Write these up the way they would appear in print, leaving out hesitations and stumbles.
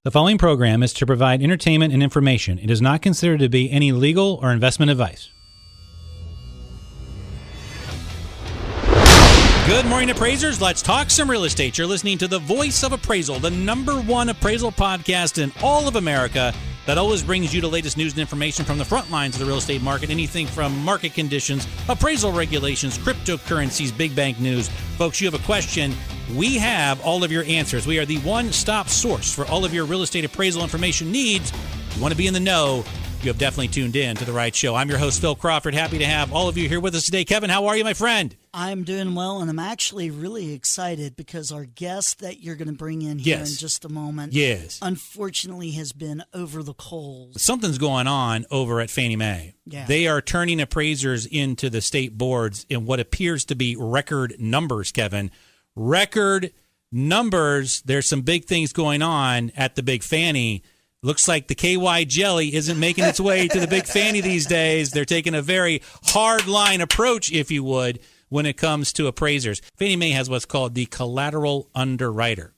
The following program is to provide entertainment and information. It is not considered to be any legal or investment advice. Good morning, appraisers. Let's talk some real estate. You're listening to the Voice of Appraisal, the #1 appraisal podcast in all of America that always brings you the latest news and information from the front lines of the real estate market. Anything from market conditions, appraisal regulations, cryptocurrencies, big bank news. Folks, you have a question, we have all of your answers. We are the one-stop source for all of your real estate appraisal information needs. If you want to be in the know, you have definitely tuned in to the right show. I'm your host, Phil Crawford. Happy to have all of you here with us today. Kevin, how are you, my friend? I'm doing well, and I'm actually really excited because our guest that you're going to bring in here in just a moment, unfortunately has been over the coals. Something's going on over at Fannie Mae. Yeah. They are turning appraisers into the state boards in what appears to be record numbers, Kevin. Record numbers. There's some big things going on at the Big Fannie. Looks like the KY jelly isn't making its way to the Big Fannie these days. They're taking a very hard-line approach, if you would, when it comes to appraisers. Fannie Mae has what's called the Collateral Underwriter.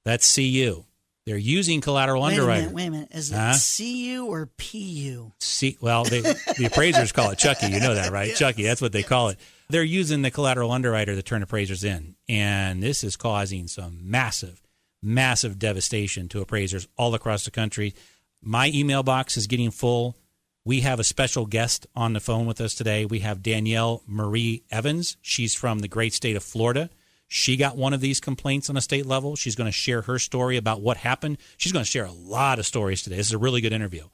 That's CU. They're using Collateral Underwriter. Wait a minute. Is it CU or PU? Well, the appraisers call it Chucky. You know that, right? Yes. Chucky, that's what they call it. They're using the Collateral Underwriter to turn appraisers in, and this is causing some massive devastation to appraisers all across the country. My email box is getting full. We have a special guest on the phone with us today. We have Danielle Marie Evens. She's from the great state of Florida. She got one of these complaints on a state level. She's going to share her story about what happened. She's going to share a lot of stories today. This is a really good interview.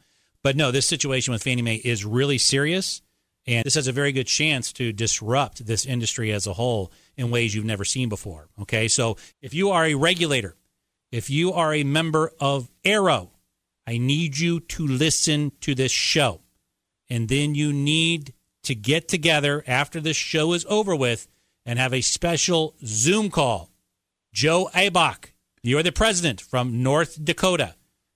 But no, this situation with Fannie Mae is really serious, and this has a very good chance to disrupt this industry as a whole in ways you've never seen before. Okay, so if you are a regulator, if you are a member of ARO, I need you to listen to this show. And then you need to get together after this show is over with and have a special Zoom call. Joe Abach, you're the president from North Dakota.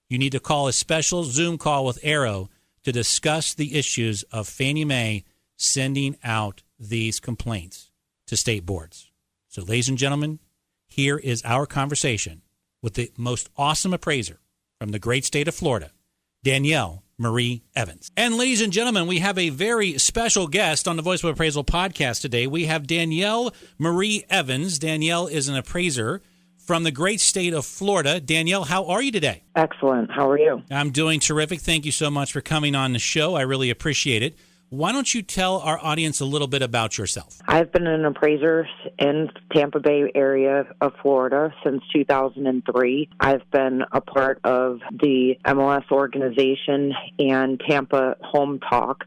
You need to call a special Zoom call with ARO to discuss the issues of Fannie Mae sending out these complaints to state boards. So, ladies and gentlemen, here is our conversation with the most awesome appraiser from the great state of Florida, Danielle Marie Evens. And ladies and gentlemen, we have a very special guest on the Voice of Appraisal podcast today. We have Danielle Marie Evens. Danielle is an appraiser from the great state of Florida. Danielle, how are you today? Excellent. How are you? I'm doing terrific. Thank you so much for coming on the show. I really appreciate it. Why don't you tell our audience a little bit about yourself? I've been an appraiser in Tampa Bay area of Florida since 2003. I've been a part of the MLS organization and Tampa Home Talk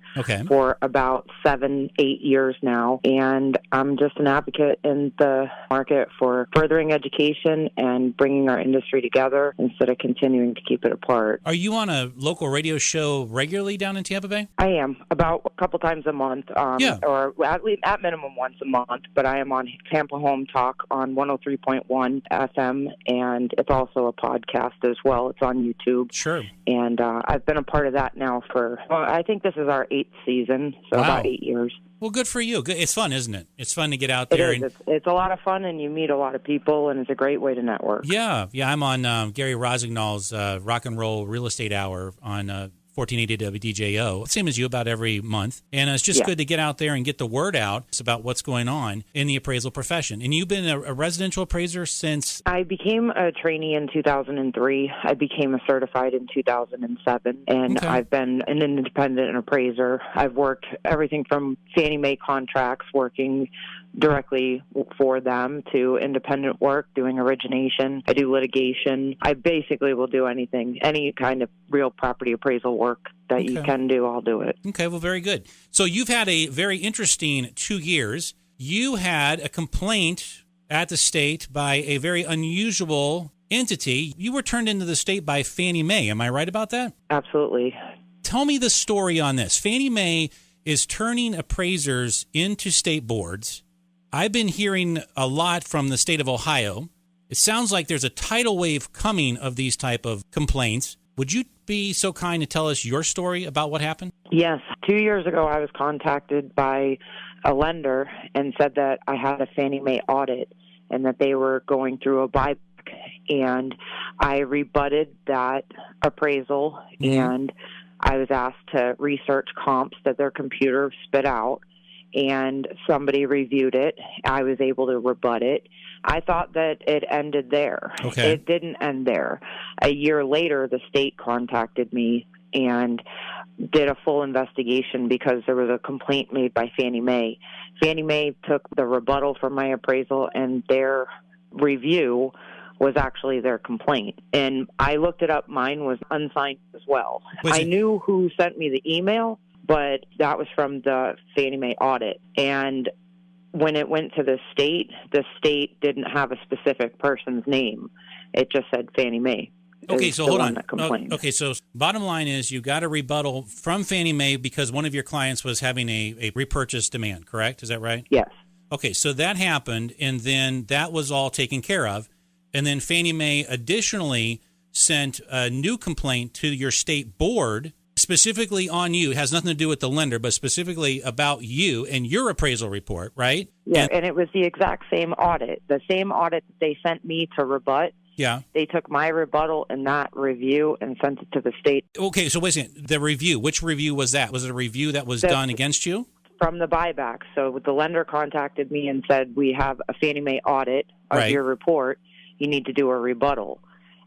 for about 7-8 years now. And I'm just an advocate in the market for furthering education and bringing our industry together instead of continuing to keep it apart. Are you on a local radio show regularly down in Tampa Bay? I am, about a couple times a month, or at least at minimum once a month, but I am on Tampa Home Talk on 103.1 FM, and it's also a podcast as well. It's on YouTube. Sure. And I've been a part of that now for, I think this is our 8th season, so about 8 years. Well, good for you. It's fun, isn't it? It's fun to get out there. It is. It's a lot of fun, and you meet a lot of people, and it's a great way to network. Yeah. I'm on Gary Rosignol's Rock and Roll Real Estate Hour on 1480 WDJO, same as you, about every month. And it's just good to get out there and get the word out about what's going on in the appraisal profession. And you've been a residential appraiser since? I became a trainee in 2003. I became a certified in 2007. And I've been an independent appraiser. I've worked everything from Fannie Mae contracts, working directly for them, to independent work, doing origination. I do litigation. I basically will do anything, any kind of real property appraisal work that you can do, I'll do it. Okay, well, very good. So you've had a very interesting 2 years. You had a complaint at the state by a very unusual entity. You were turned into the state by Fannie Mae. Am I right about that? Absolutely. Tell me the story on this. Fannie Mae is turning appraisers into state boards. I've been hearing a lot from the state of Ohio. It sounds like there's a tidal wave coming of these type of complaints. Would you be so kind to tell us your story about what happened? Yes. 2 years ago, I was contacted by a lender and said that I had a Fannie Mae audit and that they were going through a buyback and I rebutted that appraisal, and I was asked to research comps that their computer spit out, and somebody reviewed it. I was able to rebut it. I thought that it ended there. Okay. It didn't end there. A year later, the state contacted me and did a full investigation because there was a complaint made by Fannie Mae. Fannie Mae took the rebuttal from my appraisal, and their review was actually their complaint. And I looked it up. Mine was unsigned as well. I knew who sent me the email, but that was from the Fannie Mae audit. And when it went to the state didn't have a specific person's name. It just said Fannie Mae. Okay, so hold on. Okay, so bottom line is you got a rebuttal from Fannie Mae because one of your clients was having a repurchase demand, correct? Is that right? Yes. Okay, so that happened, and then that was all taken care of. And then Fannie Mae additionally sent a new complaint to your state board specifically on you. It has nothing to do with the lender, but specifically about you and your appraisal report, right? Yeah, and it was the exact same audit. The same audit that they sent me to rebut. Yeah. They took my rebuttal and that review and sent it to the state. Okay, so wait a second. The review, which review was that? Was it a review that was done against you? From the buyback. So the lender contacted me and said, we have a Fannie Mae audit of your report. You need to do a rebuttal.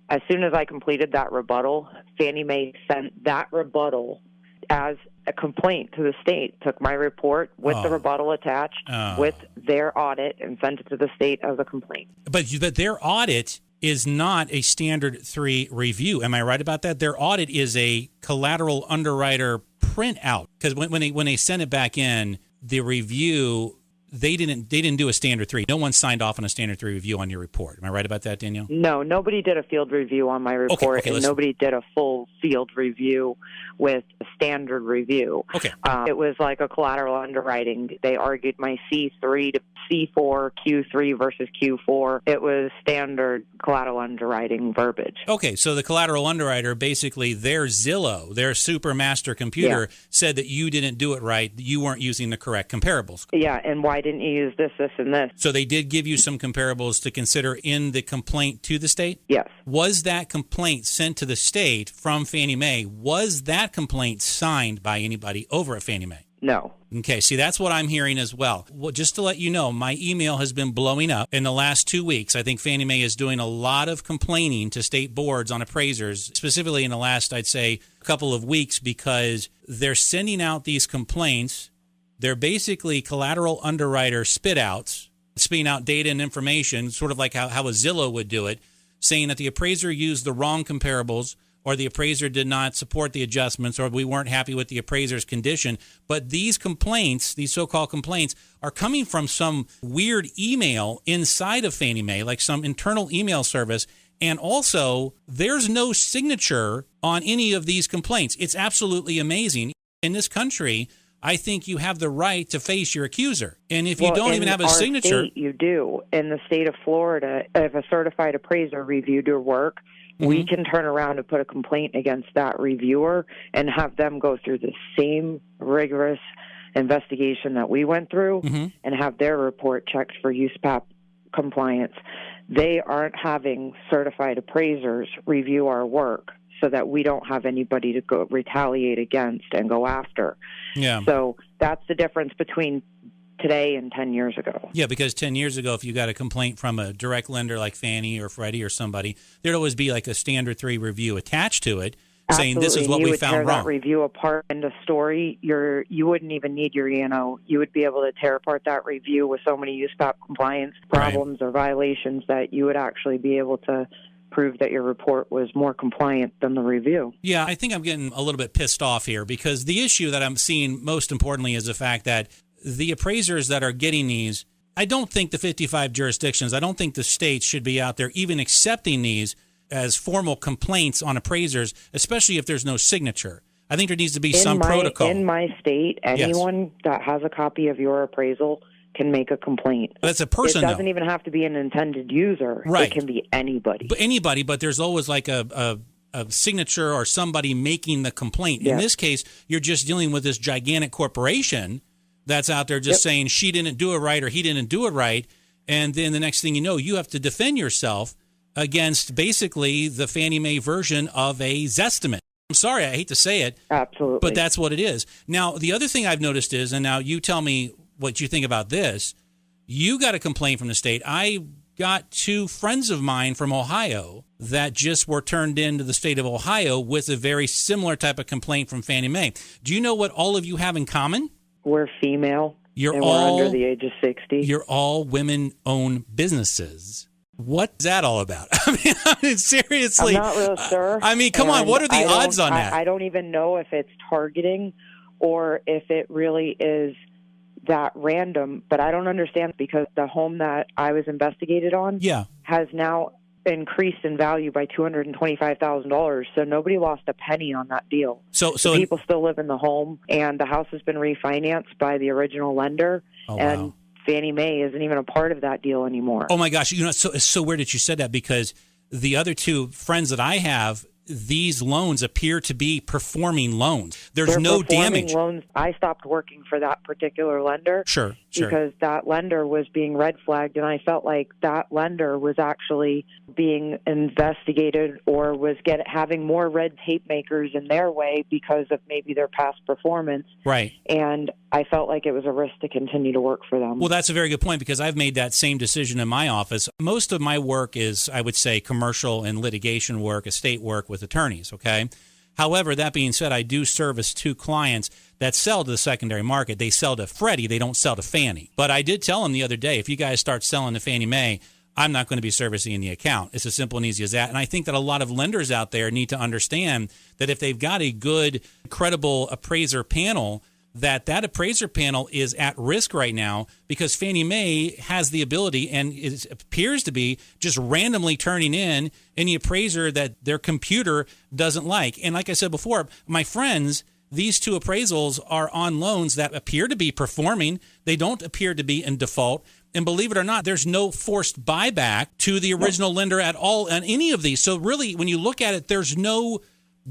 As soon as I completed that rebuttal, Fannie Mae sent that rebuttal as a complaint to the state, took my report with the rebuttal attached with their audit and sent it to the state as a complaint. But their audit is not a standard 3 review. Am I right about that? Their audit is a collateral underwriter printout, because when they sent it back in, the review, they didn't do a standard 3. No one signed off on a standard 3 review on your report. Am I right about that, Danielle? No, nobody did a field review on my report, and nobody did a full field review with a standard review. Okay. It was like a collateral underwriting. They argued my C3 to C4, Q3 versus Q4. It was standard collateral underwriting verbiage. Okay, so the collateral underwriter, basically their Zillow, their super master computer, said that you didn't do it right, you weren't using the correct comparables. Yeah, and why didn't you use this, and this? So they did give you some comparables to consider in the complaint to the state? Yes. Was that complaint sent to the state from Fannie Mae? Was that complaint signed by anybody over at Fannie Mae? No. Okay, see, that's what I'm hearing as well. Well, just to let you know, my email has been blowing up in the last 2 weeks. I think Fannie Mae is doing a lot of complaining to state boards on appraisers, specifically in the last, I'd say, couple of weeks, because they're sending out these complaints. They're basically collateral underwriter spit-outs, spitting out data and information, sort of like how a Zillow would do it, saying that the appraiser used the wrong comparables, or the appraiser did not support the adjustments, or we weren't happy with the appraiser's condition. But these complaints, these so-called complaints, are coming from some weird email inside of Fannie Mae, like some internal email service. And also, there's no signature on any of these complaints. It's absolutely amazing. In this country, I think you have the right to face your accuser. And if you don't even have a signature... State, you do. In the state of Florida, if a certified appraiser reviewed your work, we can turn around and put a complaint against that reviewer and have them go through the same rigorous investigation that we went through and have their report checked for USPAP compliance. They aren't having certified appraisers review our work so that we don't have anybody to go retaliate against and go after. Yeah. So that's the difference between today and 10 years ago. Yeah, because 10 years ago, if you got a complaint from a direct lender like Fannie or Freddie or somebody, there'd always be like a standard 3 review attached to it. Saying this is what we found wrong. You would tear that review apart in the story. You wouldn't even need your E&O. You would be able to tear apart that review with so many USPAP compliance problems or violations that you would actually be able to prove that your report was more compliant than the review. Yeah, I think I'm getting a little bit pissed off here, because the issue that I'm seeing most importantly is the fact that the appraisers that are getting these, I don't think the 55 jurisdictions, I don't think the states should be out there even accepting these as formal complaints on appraisers, especially if there's no signature. I think there needs to be some protocol. In my state, anyone that has a copy of your appraisal can make a complaint. That's a person, It doesn't even have to be an intended user. Right. It can be anybody. But there's always like a signature or somebody making the complaint. In this case, you're just dealing with this gigantic corporation that's out there just saying she didn't do it right or he didn't do it right. And then the next thing you know, you have to defend yourself against basically the Fannie Mae version of a Zestimate. I'm sorry, I hate to say it. Absolutely. But that's what it is. Now, the other thing I've noticed is, and now you tell me what you think about this, you got a complaint from the state. I got 2 friends of mine from Ohio that just were turned into the state of Ohio with a very similar type of complaint from Fannie Mae. Do you know what all of you have in common? We're female, we're under the age of 60. You're all women-owned businesses. What's that all about? I mean, seriously. I'm not real sure. I mean, come on. What are the odds on that? I don't even know if it's targeting or if it really is that random, but I don't understand because the home that I was investigated on has now increased in value by $225,000. So nobody lost a penny on that deal. So people still live in the home, and the house has been refinanced by the original lender. Wow. Fannie Mae isn't even a part of that deal anymore. Oh my gosh! You know, it's so weird that you said that because the other 2 friends that I have, these loans appear to be performing loans. They're no damage. Loans. I stopped working for that particular lender. Sure. Because that lender was being red flagged, and I felt like that lender was actually being investigated or was having more red tape makers in their way because of maybe their past performance. Right. And I felt like it was a risk to continue to work for them. Well, that's a very good point because I've made that same decision in my office. Most of my work is, I would say, commercial and litigation work, estate work with attorneys, okay? However, that being said, I do service 2 clients that sell to the secondary market. They sell to Freddie. They don't sell to Fannie. But I did tell them the other day, if you guys start selling to Fannie Mae, I'm not going to be servicing the account. It's as simple and easy as that. And I think that a lot of lenders out there need to understand that if they've got a good, credible appraiser panel, that appraiser panel is at risk right now because Fannie Mae has the ability and it appears to be just randomly turning in any appraiser that their computer doesn't like. And like I said before, my friends, these 2 appraisals are on loans that appear to be performing. They don't appear to be in default. And believe it or not, there's no forced buyback to the original lender at all on any of these. So really, when you look at it, there's no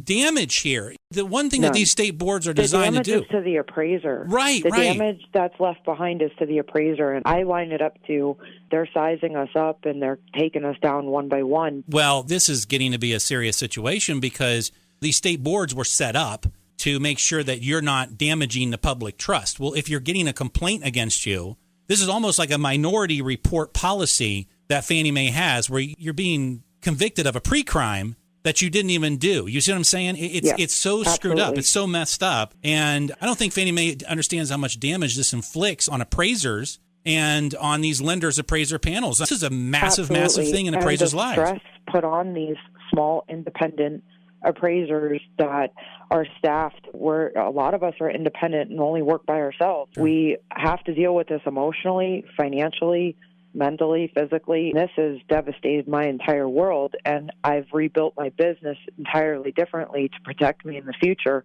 damage here. The one thing that these state boards are designed to do. The damage is to the appraiser. Right, The damage that's left behind is to the appraiser. And I line it up to they're sizing us up and they're taking us down one by one. Well, this is getting to be a serious situation because these state boards were set up to make sure that you're not damaging the public trust. Well, if you're getting a complaint against you, this is almost like a minority report policy that Fannie Mae has where you're being convicted of a pre-crime that you didn't even do. You see what I'm saying? It's so screwed up. It's so messed up. And I don't think Fannie Mae understands how much damage this inflicts on appraisers and on these lenders' appraiser panels. This is a massive, massive thing in appraisers' lives. And the stress put on these small independent appraisers that are staffed, where a lot of us are independent and only work by ourselves. Sure. We have to deal with this emotionally, financially, mentally, physically. This has devastated my entire world, and I've rebuilt my business entirely differently to protect me in the future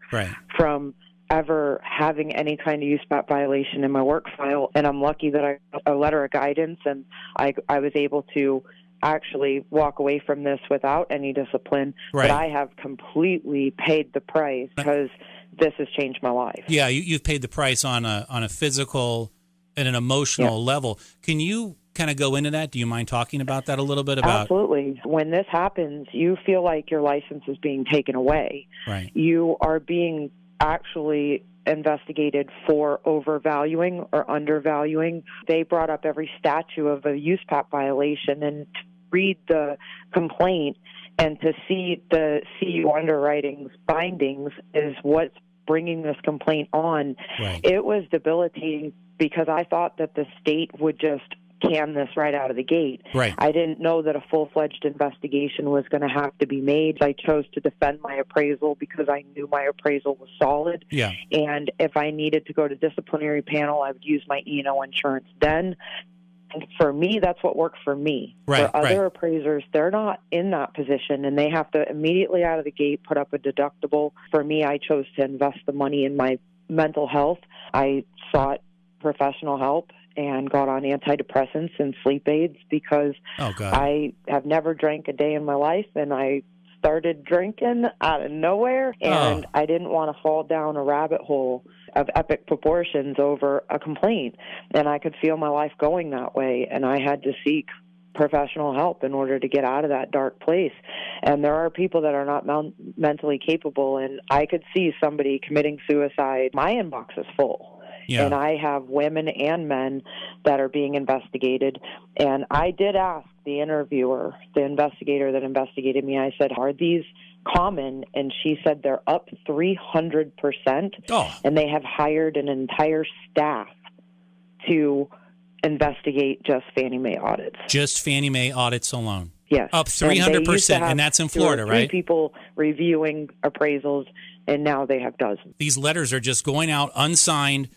from ever having any kind of USPAP violation in my work file. And I'm lucky that I got a letter of guidance, and I was able to actually walk away from this without any discipline. But I have completely paid the price because this has changed my life. Yeah, you've paid the price on a physical and an emotional level. Can you kind of go into that? Do you mind talking about that a little bit? Absolutely. When this happens, you feel like your license is being taken away. Right. You are being actually investigated for overvaluing or undervaluing. They brought up every statute of a USPAP violation, and to read the complaint and to see the CU underwriting's findings is what's bringing this complaint on. Right. It was debilitating because I thought that the state would just can this right out of the gate. Right. I didn't know that a full-fledged investigation was going to have to be made. I chose to defend my appraisal because I knew my appraisal was solid. Yeah. And if I needed to go to disciplinary panel, I would use my E&O insurance then. And for me, that's what worked for me. Right, for other appraisers, they're not in that position, and they have to immediately out of the gate put up a deductible. For me, I chose to invest the money in my mental health. I sought professional help and got on antidepressants and sleep aids because I have never drank a day in my life, and I started drinking out of nowhere, and I didn't want to fall down a rabbit hole of epic proportions over a complaint, and I could feel my life going that way, and I had to seek professional help in order to get out of that dark place. And there are people that are not mentally capable, and I could see somebody committing suicide. My inbox is full. Yeah. And I have women and men that are being investigated. And I did ask the interviewer, the investigator that investigated me, I said, are these common? And she said they're up 300%. Oh. And they have hired an entire staff to investigate just Fannie Mae audits. Just Fannie Mae audits alone. Yes. Up 300%, and that's in Florida, right? 3 people reviewing appraisals, and now they have dozens. These letters are just going out unsigned.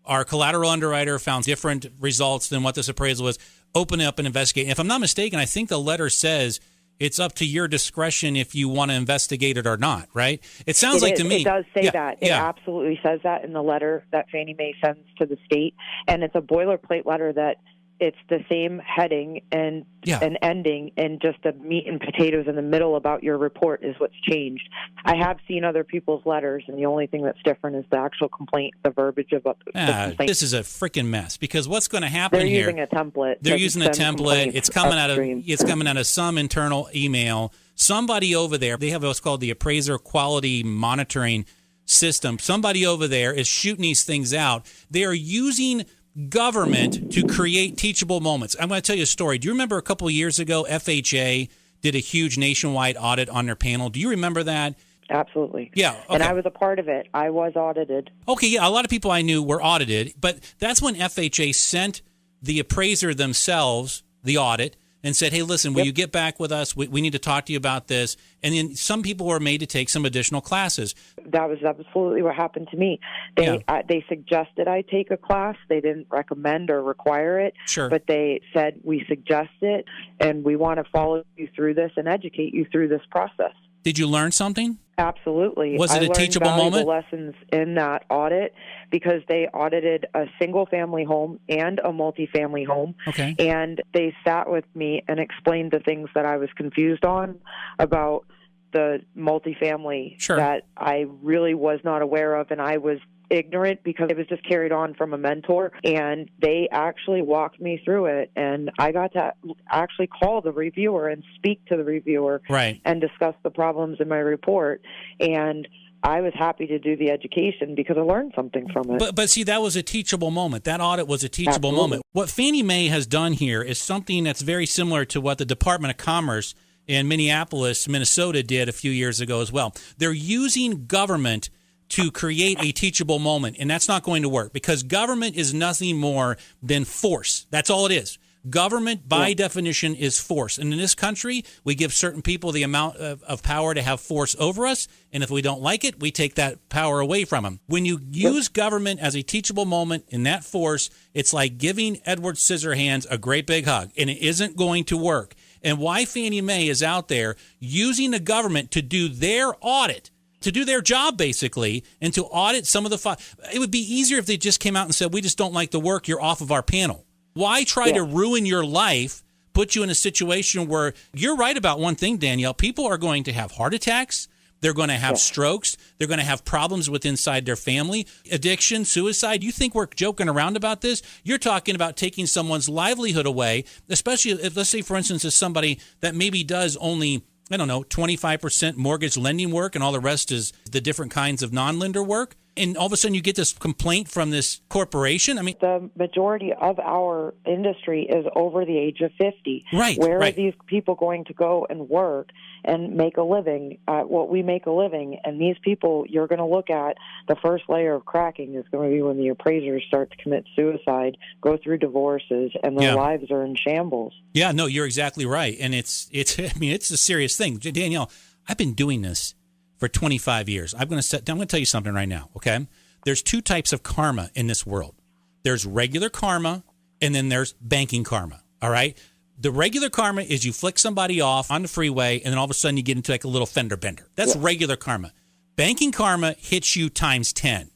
Our collateral underwriter found different results than what this appraisal was. Open up and investigate. If I'm not mistaken, I think the letter says it's up to your discretion if you want to investigate it or not, right? It sounds to me. It does say that. It absolutely says that in the letter that Fannie Mae sends to the state. And it's a boilerplate letter that it's the same heading and an ending, and just the meat and potatoes in the middle about your report is what's changed. I have seen other people's letters, and the only thing that's different is the actual complaint, the verbiage of the complaint. This is a freaking mess, because what's going to happen here? They're using a template. They're using a template. It's coming out of some internal email. Somebody over there, they have what's called the Appraiser Quality Monitoring System. Somebody over there is shooting these things out. They are using government to create teachable moments. I'm going to tell you a story. Do you remember a couple of years ago, FHA did a huge nationwide audit on their panel? Do you remember that? Absolutely. Yeah. Okay. And I was a part of it. I was audited. Okay, yeah. A lot of people I knew were audited, but that's when FHA sent the appraiser themselves the audit and said, hey, listen, will you get back with us? We need to talk to you about this. And then some people were made to take some additional classes. That was absolutely what happened to me. They suggested I take a class. They didn't recommend or require it. Sure. But they said, we suggest it, and we want to follow you through this and educate you through this process. Did you learn something? Absolutely. Was it a teachable moment? I learned valuable lessons in that audit because they audited a single-family home and a multifamily home. Okay. And they sat with me and explained the things that I was confused on about the multifamily that I really was not aware of, and I was ignorant because it was just carried on from a mentor, and they actually walked me through it, and I got to actually call the reviewer and speak to the reviewer and discuss the problems in my report, and I was happy to do the education because I learned something from it. But see, that was a teachable moment. That audit was a teachable moment. What Fannie Mae has done here is something that's very similar to what the Department of Commerce in Minneapolis, Minnesota did a few years ago as well. They're using government to create a teachable moment, and that's not going to work because government is nothing more than force. That's all it is. Government, by definition, is force. And in this country, we give certain people the amount of power to have force over us, and if we don't like it, we take that power away from them. When you use government as a teachable moment in that force, it's like giving Edward Scissorhands a great big hug, and it isn't going to work. And why Fannie Mae is out there using the government to do their audit, to do their job, basically, and to audit some of the it would be easier if they just came out and said, we just don't like the work, you're off of our panel. Why try to ruin your life, put you in a situation where you're right about one thing, Danielle. People are going to have heart attacks. They're going to have strokes. They're going to have problems with inside their family, addiction, suicide. You think we're joking around about this? You're talking about taking someone's livelihood away, especially if, let's say, for instance, is somebody that maybe does only, 25% mortgage lending work and all the rest is the different kinds of non-lender work. And all of a sudden you get this complaint from this corporation. I mean, the majority of our industry is over the age of 50. Right. Where are these people going to go and work and make a living at what we make a living? And these people, you're going to look at the first layer of cracking is going to be when the appraisers start to commit suicide, go through divorces, and their lives are in shambles. Yeah, no, you're exactly right. And it's a serious thing. Danielle, I've been doing this for 25 years. I'm going to tell you something right now, okay? There's two types of karma in this world. There's regular karma, and then there's banking karma, all right? The regular karma is you flick somebody off on the freeway, and then all of a sudden you get into like a little fender bender. That's regular karma. Banking karma hits you times 10.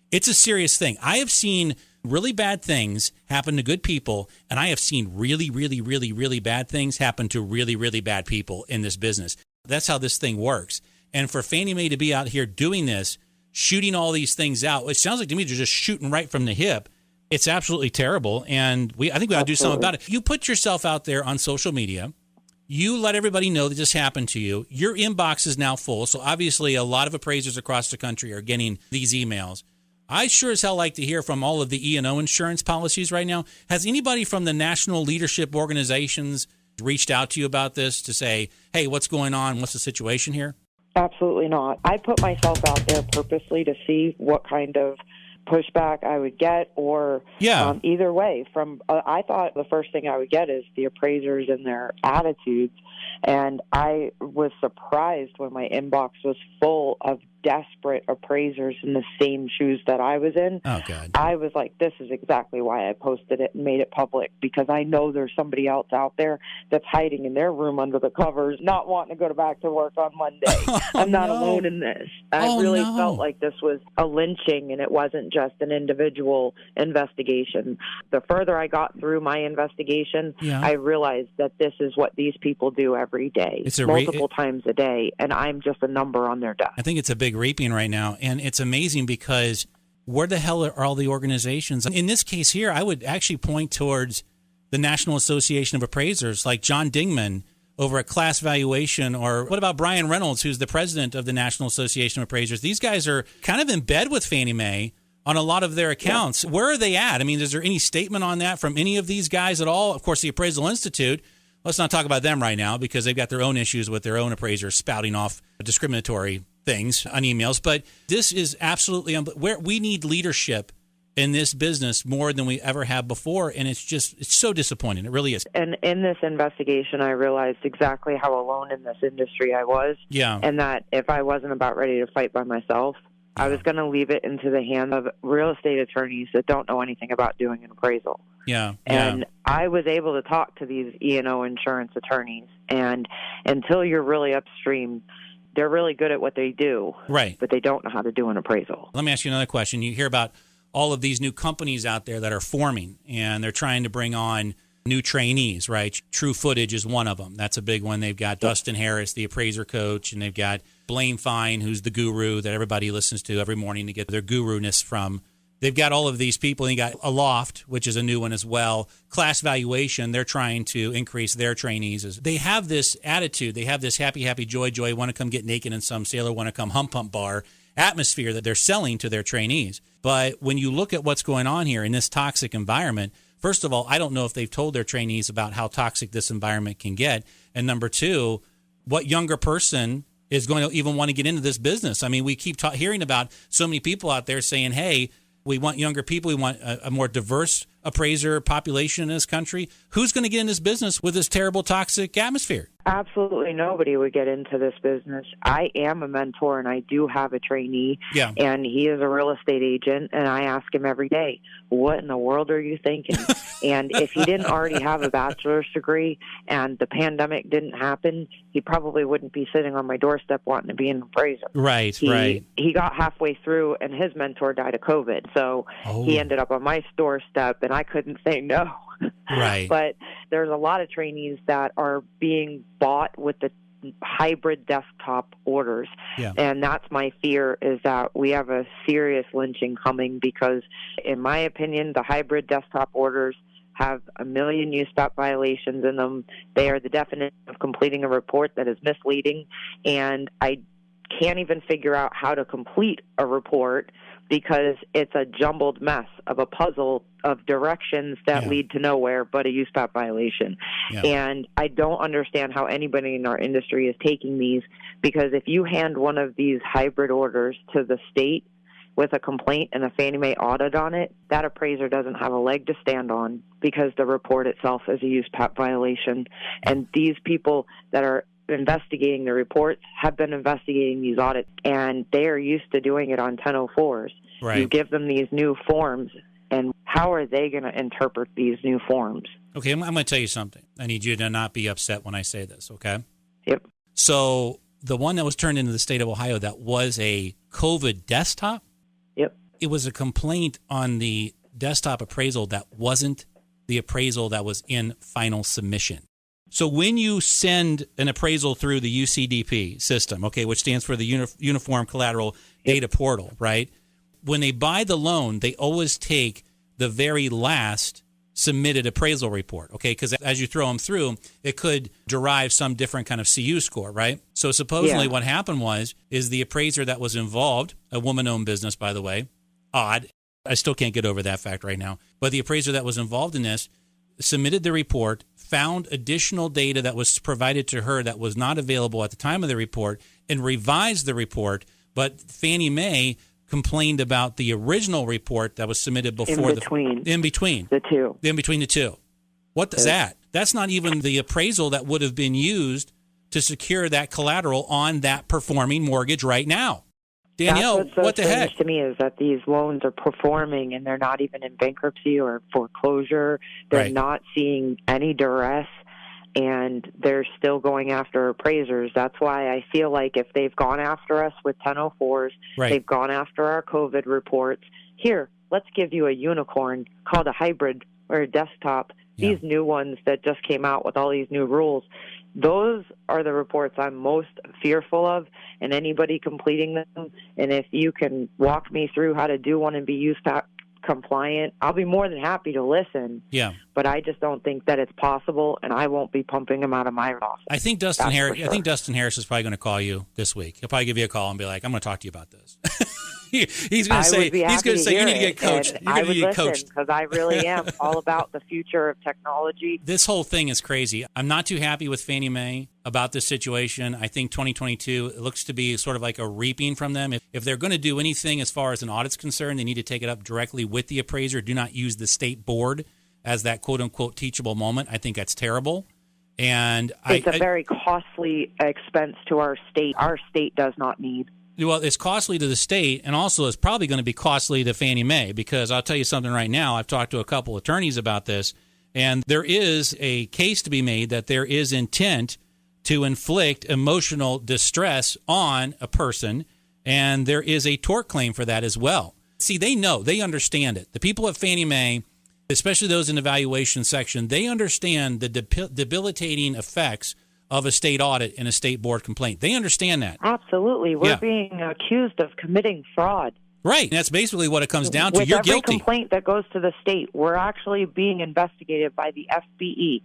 It's a serious thing. I have seen really bad things happen to good people, and I have seen really, really, really, really bad things happen to really, really bad people in this business. That's how this thing works. And for Fannie Mae to be out here doing this, shooting all these things out, it sounds like to me they're just shooting right from the hip. It's absolutely terrible, and I think we ought to do something about it. You put yourself out there on social media. You let everybody know that this happened to you. Your inbox is now full, so obviously a lot of appraisers across the country are getting these emails. I sure as hell like to hear from all of the E&O insurance policies right now. Has anybody from the national leadership organizations reached out to you about this to say, hey, what's going on? What's the situation here? Absolutely not. I put myself out there purposely to see what kind of pushback I would get, or either way. I thought the first thing I would get is the appraisers and their attitudes, and I was surprised when my inbox was full of desperate appraisers in the same shoes that I was in. Oh, God. I was like, this is exactly why I posted it and made it public, because I know there's somebody else out there that's hiding in their room under the covers, not wanting to go back to work on Monday. I'm not alone in this. I really felt like this was a lynching, and it wasn't just an individual investigation. The further I got through my investigation, I realized that this is what these people do every day, multiple times a day, and I'm just a number on their desk. I think it's a big reaping right now, and it's amazing because where the hell are all the organizations? In this case here, I would actually point towards the National Association of Appraisers, like John Dingman over at Class Valuation, or what about Brian Reynolds, who's the president of the National Association of Appraisers? These guys are kind of in bed with Fannie Mae on a lot of their accounts. Yeah. Where are they at? I mean, is there any statement on that from any of these guys at all? Of course, the Appraisal Institute, let's not talk about them right now because they've got their own issues with their own appraisers spouting off discriminatory things on emails. But this is absolutely where we need leadership in this business more than we ever have before, and it's so disappointing. It really is. And in this investigation, I realized exactly how alone in this industry I was. Yeah. And that if I wasn't about ready to fight by myself, I was going to leave it into the hands of real estate attorneys that don't know anything about doing an appraisal. Yeah. And I was able to talk to these E&O insurance attorneys, and until you're really upstream, they're really good at what they do, right? But they don't know how to do an appraisal. Let me ask you another question. You hear about all of these new companies out there that are forming, and they're trying to bring on new trainees, right? True Footage is one of them. That's a big one. They've got Dustin Harris, the appraiser coach, and they've got Blaine Fine, who's the guru that everybody listens to every morning to get their guru-ness from. They've got all of these people. And you got Aloft, which is a new one as well. Class Valuation, they're trying to increase their trainees. They have this attitude. They have this happy, happy, joy, want to come get naked in some sailor, want to come hump bar atmosphere that they're selling to their trainees. But when you look at what's going on here in this toxic environment, first of all, I don't know if they've told their trainees about how toxic this environment can get. And number two, what younger person is going to even want to get into this business? I mean, we keep hearing about so many people out there saying, hey, we want younger people. We want a more diverse appraiser population in this country. Who's going to get in this business with this terrible, toxic atmosphere? Absolutely nobody would get into this business. I am a mentor, and I do have a trainee, and he is a real estate agent, and I ask him every day, what in the world are you thinking? And if he didn't already have a bachelor's degree and the pandemic didn't happen, he probably wouldn't be sitting on my doorstep wanting to be an appraiser. Right. He got halfway through, and his mentor died of COVID, so he ended up on my doorstep, and I couldn't say no. Right. But there's a lot of trainees that are being bought with the hybrid desktop orders. Yeah. And that's my fear, is that we have a serious lynching coming because, in my opinion, the hybrid desktop orders have a million USPAP violations in them. They are the definition of completing a report that is misleading. And I can't even figure out how to complete a report because it's a jumbled mess of a puzzle of directions that lead to nowhere but a USPAP violation. Yeah. And I don't understand how anybody in our industry is taking these, because if you hand one of these hybrid orders to the state with a complaint and a Fannie Mae audit on it, that appraiser doesn't have a leg to stand on because the report itself is a USPAP violation. And these people that are investigating the reports have been investigating these audits, and they are used to doing it on 1004s. Right. You give them these new forms, and how are they going to interpret these new forms? Okay, I'm going to tell you something. I need you to not be upset when I say this, okay? Yep. So the one that was turned into the state of Ohio that was a COVID desktop, yep, it was a complaint on the desktop appraisal that wasn't the appraisal that was in final submission. So when you send an appraisal through the UCDP system, okay, which stands for the Uniform Collateral Data Portal, right? When they buy the loan, they always take the very last submitted appraisal report, okay? Because as you throw them through, it could derive some different kind of CU score, right? So supposedly what happened is the appraiser that was involved, a woman-owned business, by the way, odd. I still can't get over that fact right now. But the appraiser that was involved in this submitted the report, found additional data that was provided to her that was not available at the time of the report, and revised the report. But Fannie Mae complained about the original report that was submitted before in between the two. What is that? That's not even the appraisal that would have been used to secure that collateral on that performing mortgage right now. Danielle, that's what's what the heck? To me is that these loans are performing and they're not even in bankruptcy or foreclosure. They're not seeing any duress, and they're still going after appraisers. That's why I feel like if they've gone after us with 1004s, they've gone after our COVID reports. Here, let's give you a unicorn called a hybrid or a desktop. Yeah. These new ones that just came out with all these new rules, those are the reports I'm most fearful of, and anybody completing them. And if you can walk me through how to do one and be USPAP compliant, I'll be more than happy to listen. Yeah. But I just don't think that it's possible, and I won't be pumping them out of my office. I think Dustin Harris. Sure. I think Dustin Harris is probably going to call you this week. He'll probably give you a call and be like, "I'm going to talk to you about this." He's going to say, "You need to get coached." I would listen because I really am all about the future of technology. This whole thing is crazy. I'm not too happy with Fannie Mae about this situation. I think 2022 it looks to be sort of like a reaping from them. If they're going to do anything as far as an audit's concerned, they need to take it up directly with the appraiser. Do not use the state board as that quote-unquote teachable moment. I think that's terrible. And it's a very costly expense to our state. Our state does not need. Well, it's costly to the state, and also it's probably going to be costly to Fannie Mae, because I'll tell you something right now. I've talked to a couple attorneys about this, and there is a case to be made that there is intent to inflict emotional distress on a person, and there is a tort claim for that as well. See, they know. They understand it. The people at Fannie Mae, especially those in the valuation section, they understand the debilitating effects of a state audit and a state board complaint. They understand that. Absolutely. We're being accused of committing fraud. Right. And that's basically what it comes down to. With You're every guilty. Complaint that goes to the state, we're actually being investigated by the FBE.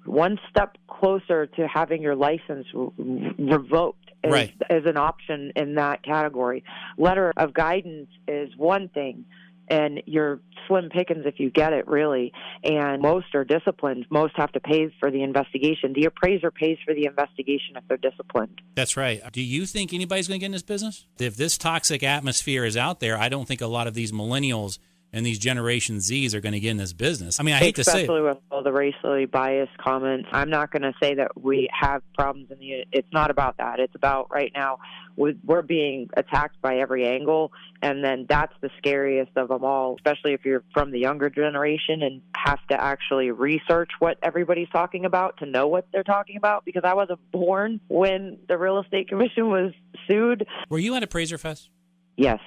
One step closer to having your license revoked is an option in that category. Letter of guidance is one thing, and you're slim pickings if you get it, really. And most are disciplined. Most have to pay for the investigation. The appraiser pays for the investigation if they're disciplined. That's right. Do you think anybody's going to get in this business? If this toxic atmosphere is out there, I don't think a lot of these millennials and these Generation Zs are going to get in this business. I mean, I hate to say it. Especially with all the racially biased comments. I'm not going to say that we have problems it's not about that. It's about right now we're being attacked by every angle, and then that's the scariest of them all, especially if you're from the younger generation and have to actually research what everybody's talking about to know what they're talking about, because I wasn't born when the Real Estate Commission was sued. Were you at Appraiser Fest? Yes.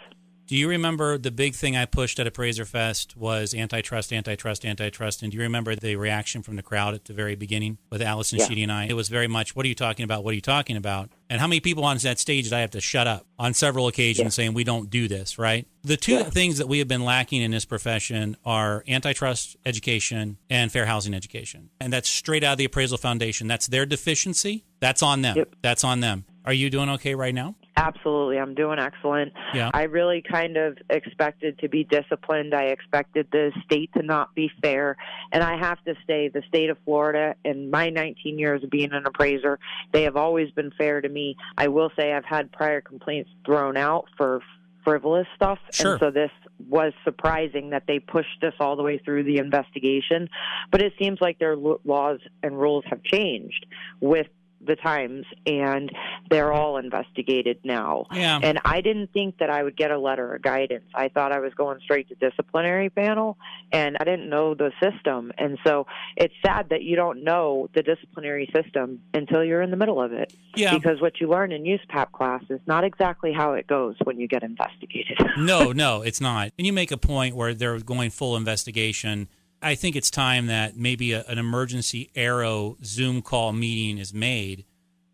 Do you remember the big thing I pushed at Appraiser Fest was antitrust, antitrust, antitrust? And do you remember the reaction from the crowd at the very beginning with Allison Sheedy and I? It was very much, what are you talking about? What are you talking about? And how many people on that stage did I have to shut up on several occasions saying we don't do this, right? The two things that we have been lacking in this profession are antitrust education and fair housing education. And that's straight out of the Appraisal Foundation. That's their deficiency. That's on them. Yep. That's on them. Are you doing okay right now? Absolutely. I'm doing excellent. Yeah. I really kind of expected to be disciplined. I expected the state to not be fair. And I have to say, the state of Florida, in my 19 years of being an appraiser, they have always been fair to me. I will say I've had prior complaints thrown out for frivolous stuff. Sure. And so this was surprising that they pushed us all the way through the investigation. But it seems like their laws and rules have changed with the times, and they're all investigated now. Yeah. And I didn't think that I would get a letter of guidance. I thought I was going straight to disciplinary panel, and I didn't know the system. And so it's sad that you don't know the disciplinary system until you're in the middle of it. Yeah. Because what you learn in USPAP class is not exactly how it goes when you get investigated. No, it's not. And you make a point where they're going full investigation. I think it's time that maybe an emergency ARROW Zoom call meeting is made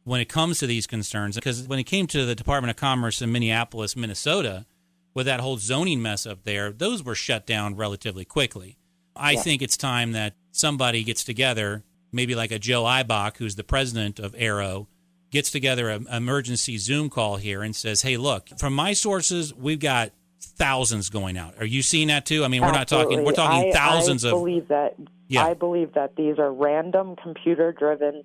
when it comes to these concerns. Because when it came to the Department of Commerce in Minneapolis, Minnesota, with that whole zoning mess up there, those were shut down relatively quickly. I think it's time that somebody gets together, maybe like a Joe Eibach, who's the president of Arrow, gets together an emergency Zoom call here and says, hey, look, from my sources, we've got thousands going out. Are you seeing that too? I mean, we're talking thousands of. I believe that these are random, computer-driven,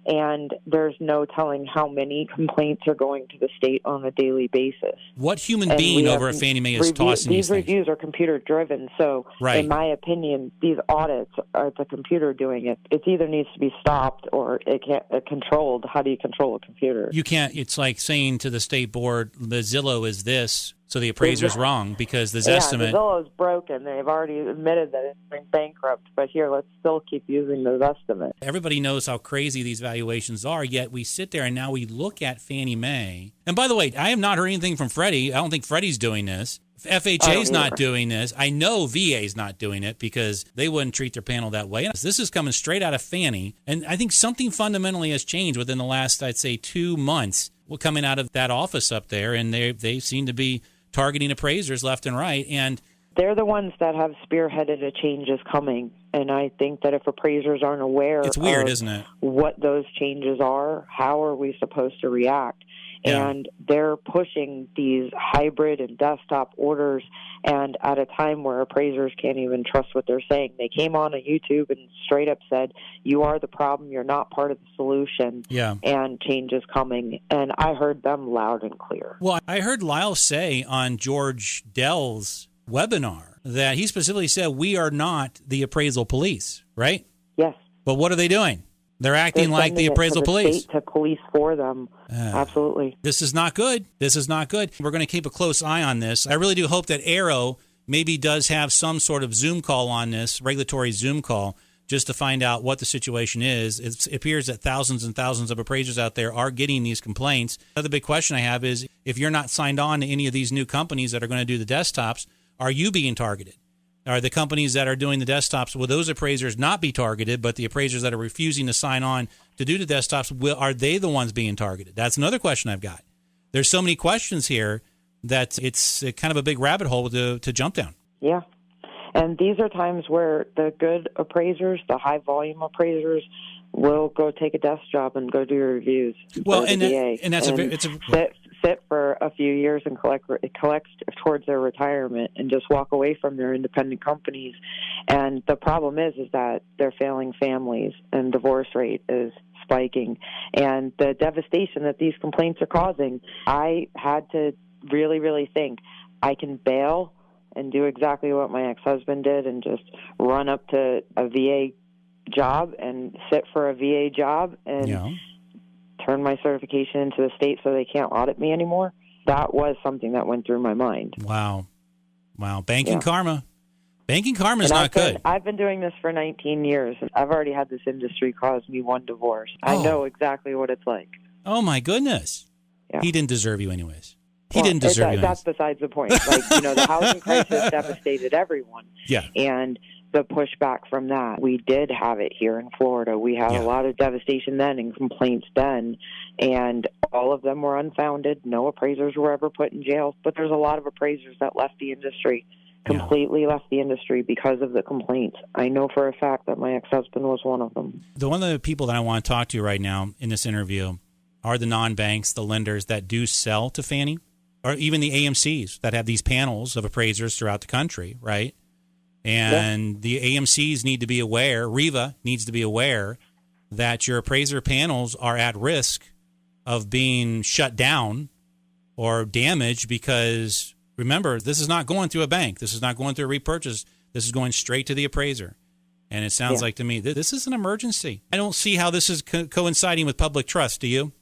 and there's no telling how many complaints are going to the state on a daily basis. What human being over at Fannie Mae is tossing these things? These reviews are computer-driven, so in my opinion, these audits are the computer doing it. It either needs to be stopped or it can't controlled. How do you control a computer? You can't. It's like saying to the state board, the Zillow is this, so the appraiser's wrong because the estimate. The Zillow's broken. They've already admitted that it's been bankrupt, but here, let's still keep using those estimates. Everybody knows how crazy these valuations are, yet we sit there and now we look at Fannie Mae. And by the way, I have not heard anything from Freddie. I don't think Freddie's doing this. FHA's not doing this. I know VA's not doing it because they wouldn't treat their panel that way. This is coming straight out of Fannie. And I think something fundamentally has changed within the last, I'd say, 2 months coming out of that office up there. And they seem to be targeting appraisers left and right. And they're the ones that have spearheaded a changes coming. And I think that if appraisers aren't aware it's weird, isn't it? What those changes are, how are we supposed to react? Yeah. And they're pushing these hybrid and desktop orders, and at a time where appraisers can't even trust what they're saying. They came on a YouTube and straight up said, you are the problem, you're not part of the solution, and change is coming. And I heard them loud and clear. Well, I heard Lyle say on George Dell's webinar that he specifically said, we are not the appraisal police, right? Yes. But what are they doing? They're acting like the appraisal police. To police for them. Absolutely. This is not good. This is not good. We're going to keep a close eye on this. I really do hope that Arrow maybe does have some sort of Zoom call on this, regulatory Zoom call, just to find out what the situation is. It appears that thousands and thousands of appraisers out there are getting these complaints. Another big question I have is, if you're not signed on to any of these new companies that are going to do the desktops, are you being targeted? Are the companies that are doing the desktops, will those appraisers not be targeted, but the appraisers that are refusing to sign on to do the desktops, are they the ones being targeted? That's another question I've got. There's so many questions here that it's kind of a big rabbit hole to jump down. Yeah. And these are times where the good appraisers, the high-volume appraisers, will go take a desk job and go do reviews. Well, and that's sit for a few years and collect towards their retirement and just walk away from their independent companies. And the problem is that they're failing families and divorce rate is spiking. And the devastation that these complaints are causing, I had to really, really think I can bail and do exactly what my ex-husband did and just run up to a VA job and sit for a VA job and turn my certification into the state so they can't audit me anymore. That was something that went through my mind. Wow. Banking karma. Banking karma is not good. I've been doing this for 19 years, and I've already had this industry cause me one divorce. I know exactly what it's like. Oh, my goodness. Yeah. He didn't deserve you anyways. He didn't deserve you. That's besides the point. Like, the housing crisis devastated everyone. Yeah. And the pushback from that, we did have it here in Florida. We had a lot of devastation then and complaints then, and all of them were unfounded. No appraisers were ever put in jail, but there's a lot of appraisers that left the industry, completely left the industry because of the complaints. I know for a fact that my ex-husband was one of them. One of the people that I want to talk to right now in this interview are the non-banks, the lenders that do sell to Fannie, or even the AMCs that have these panels of appraisers throughout the country, right? And the AMCs need to be aware, REVA needs to be aware that your appraiser panels are at risk of being shut down or damaged because, remember, this is not going through a bank. This is not going through a repurchase. This is going straight to the appraiser. And it sounds like to me that this is an emergency. I don't see how this is coinciding with public trust. Do you?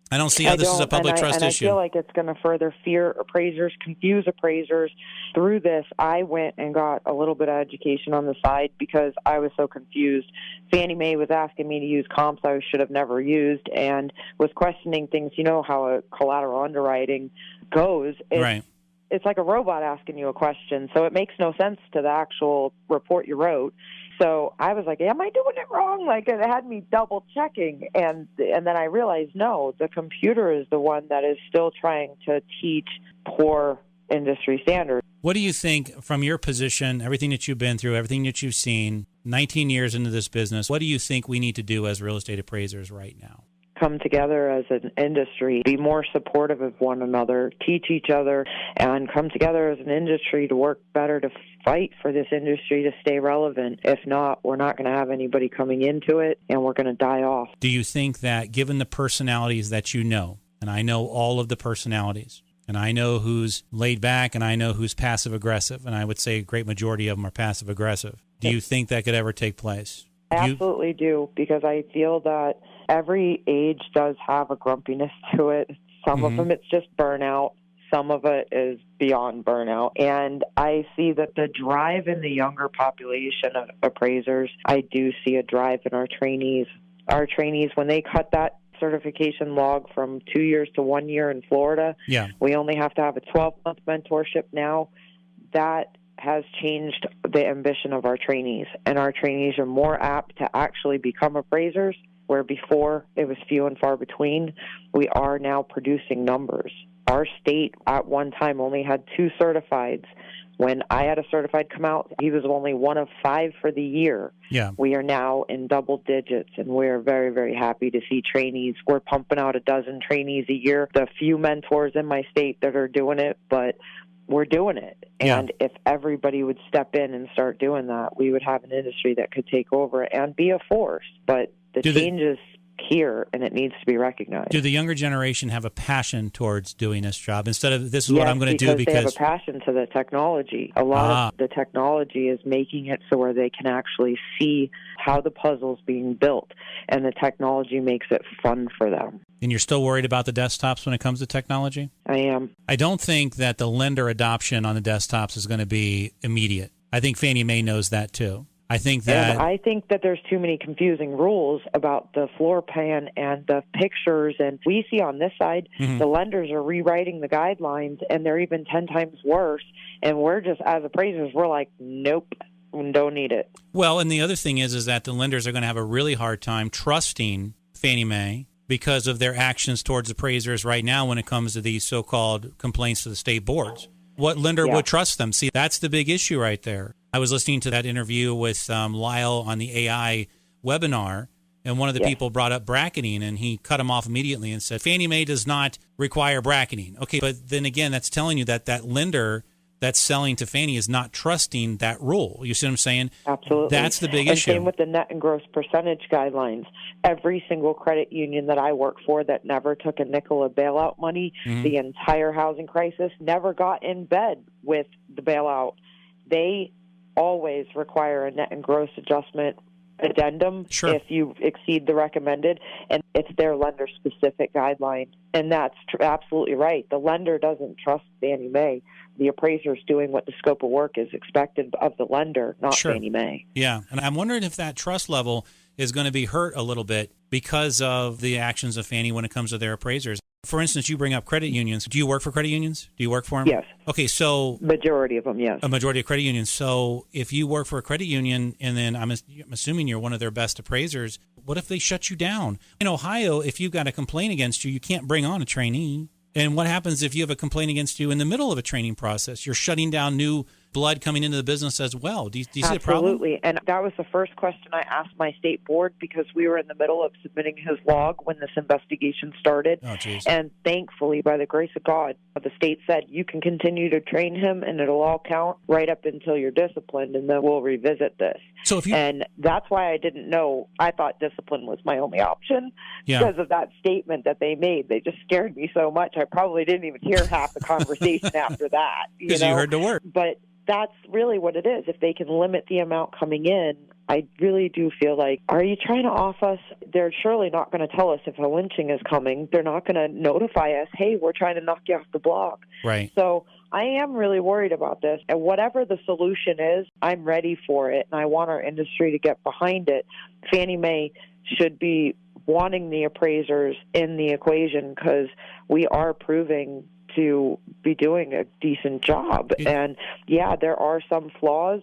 I don't see how this is a public trust issue. I feel like it's going to further fear appraisers, confuse appraisers. Through this, I went and got a little bit of education on the side because I was so confused. Fannie Mae was asking me to use comps I should have never used and was questioning things. You know how a collateral underwriting goes. It's like a robot asking you a question, so it makes no sense to the actual report you wrote. So I was like, am I doing it wrong? Like, it had me double checking. And then I realized, no, the computer is the one that is still trying to teach poor industry standard. What do you think from your position, everything that you've been through, everything that you've seen, 19 years into this business, what do you think we need to do as real estate appraisers right now? Come together as an industry, be more supportive of one another, teach each other, and come together as an industry to work better to fight for this industry to stay relevant. If not, we're not going to have anybody coming into it, and we're going to die off. Do you think that given the personalities that you know, and I know all of the personalities, and I know who's laid back, and I know who's passive-aggressive, and I would say a great majority of them are passive-aggressive, do you think that could ever take place? I absolutely do, because I feel that every age does have a grumpiness to it. Some of them, it's just burnout. Some of it is beyond burnout. And I see that the drive in the younger population of appraisers, I do see a drive in our trainees. Our trainees, when they cut that certification log from 2 years to 1 year in Florida, we only have to have a 12-month mentorship now. That has changed the ambition of our trainees, and our trainees are more apt to actually become appraisers, where before it was few and far between. We are now producing numbers. Our state at one time only had 2 certifieds. When I had a certified come out, he was only one of 5 for the year. We are now in double digits, and we're very, very happy to see trainees. We're pumping out 12 trainees a year. The few mentors in my state that are doing it, but we're doing it. And if everybody would step in and start doing that, we would have an industry that could take over and be a force. But the change is here, and it needs to be recognized. Do the younger generation have a passion towards doing this job instead of this is what I'm going to do? Because they have a passion to the technology. A lot of the technology is making it so where they can actually see how the puzzle's being built, and the technology makes it fun for them. And you're still worried about the desktops when it comes to technology? I am. I don't think that the lender adoption on the desktops is going to be immediate. I think Fannie Mae knows that too. I think that there's too many confusing rules about the floor plan and the pictures. And we see on this side, the lenders are rewriting the guidelines, and they're even 10 times worse. And we're just, as appraisers, we're like, nope, don't need it. Well, and the other thing is that the lenders are going to have a really hard time trusting Fannie Mae because of their actions towards appraisers right now when it comes to these so-called complaints to the state boards. What lender would trust them? See, that's the big issue right there. I was listening to that interview with Lyle on the AI webinar, and one of the people brought up bracketing, and he cut him off immediately and said, Fannie Mae does not require bracketing. Okay, but then again, that's telling you that that lender that's selling to Fannie is not trusting that rule. You see what I'm saying? Absolutely. That's the big issue. And same with the net and gross percentage guidelines. Every single credit union that I work for that never took a nickel of bailout money, the entire housing crisis, never got in bed with the bailout. They always require a net and gross adjustment addendum if you exceed the recommended, and it's their lender-specific guideline. And that's absolutely right. The lender doesn't trust Fannie Mae. The appraiser's doing what the scope of work is expected of the lender, not Fannie Mae. Yeah, and I'm wondering if that trust level is going to be hurt a little bit because of the actions of Fannie when it comes to their appraisers. For instance, you bring up credit unions. Do you work for credit unions? Do you work for them? Yes. Okay, so... Majority of them, yes. A majority of credit unions. So if you work for a credit union and then I'm assuming you're one of their best appraisers, what if they shut you down? In Ohio, if you've got a complaint against you, you can't bring on a trainee. And what happens if you have a complaint against you in the middle of a training process? You're shutting down new blood coming into the business as well. Do you see the problem? Absolutely. And that was the first question I asked my state board because we were in the middle of submitting his log when this investigation started. Oh, geez. And thankfully, by the grace of God, the state said you can continue to train him and it'll all count right up until you're disciplined, and then we'll revisit this. So if you... And that's why I didn't know. I thought discipline was my only option because of that statement that they made. They just scared me so much. I probably didn't even hear half the conversation after that. Because you heard the word. But that's really what it is. If they can limit the amount coming in, I really do feel like, are you trying to off us? They're surely not going to tell us if a lynching is coming. They're not going to notify us, hey, we're trying to knock you off the block. Right. So I am really worried about this. And whatever the solution is, I'm ready for it. And I want our industry to get behind it. Fannie Mae should be wanting the appraisers in the equation because we are proving to be doing a decent job. And yeah, there are some flaws,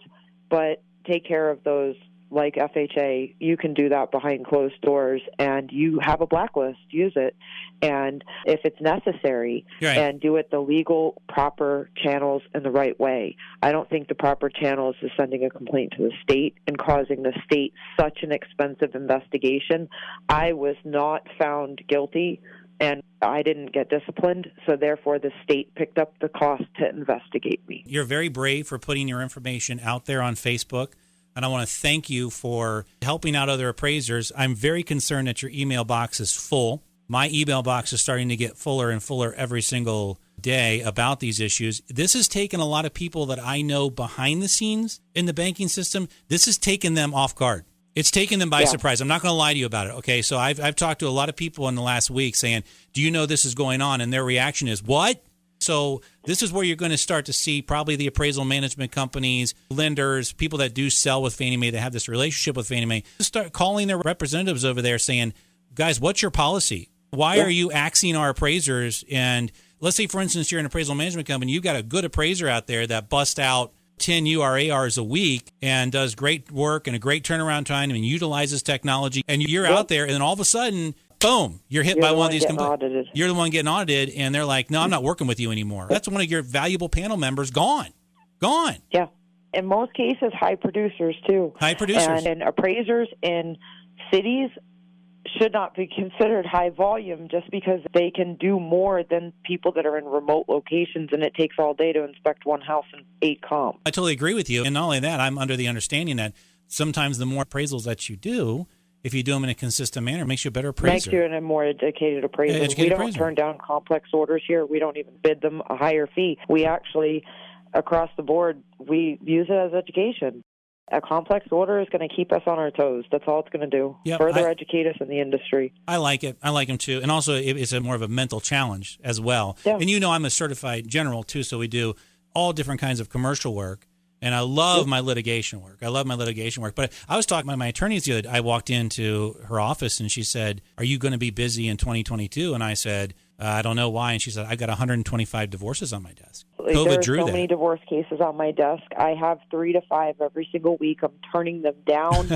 but take care of those like FHA, you can do that behind closed doors, and you have a blacklist. Use it. And if it's necessary, right, and do it the legal, proper channels in the right way. I don't think the proper channels is sending a complaint to the state and causing the state such an expensive investigation. I was not found guilty, and I didn't get disciplined, so therefore the state picked up the cost to investigate me. You're very brave for putting your information out there on Facebook, and I want to thank you for helping out other appraisers. I'm very concerned that your email box is full. My email box is starting to get fuller and fuller every single day about these issues. This has taken a lot of people that I know behind the scenes in the banking system. This has taken them off guard. It's taken them by surprise. I'm not going to lie to you about it. Okay, so I've talked to a lot of people in the last week saying, do you know this is going on? And their reaction is, what? So this is where you're going to start to see probably the appraisal management companies, lenders, people that do sell with Fannie Mae, that have this relationship with Fannie Mae, start calling their representatives over there saying, guys, what's your policy? Why are you axing our appraisers? And let's say, for instance, you're an appraisal management company. You've got a good appraiser out there that busts out 10 URARs a week and does great work and a great turnaround time and utilizes technology. And you're out there, and then all of a sudden, boom, you're hit by one of these complaints. You're the one getting audited, and they're like, no, I'm not working with you anymore. That's one of your valuable panel members gone. Yeah. In most cases, high producers, too. High producers. And appraisers in cities should not be considered high volume just because they can do more than people that are in remote locations, and it takes all day to inspect one house and 8 comps. I totally agree with you. And not only that, I'm under the understanding that sometimes the more appraisals that you do, if you do them in a consistent manner, it makes you a better appraiser. Makes you a more educated appraiser. We don't turn down complex orders here. We don't even bid them a higher fee. We actually, across the board, we use it as education. A complex order is going to keep us on our toes. That's all it's going to do. Yep, Further educate us in the industry. I like it. I like them too. And also, it's more of a mental challenge as well. Yeah. And I'm a certified general too, so we do all different kinds of commercial work. And I love my litigation work. But I was talking to my attorneys the other day. I walked into her office and she said, are you going to be busy in 2022? And I said, I don't know why. And she said, I've got 125 divorces on my desk. There are so many divorce cases on my desk. I have 3 to 5 every single week. I'm turning them down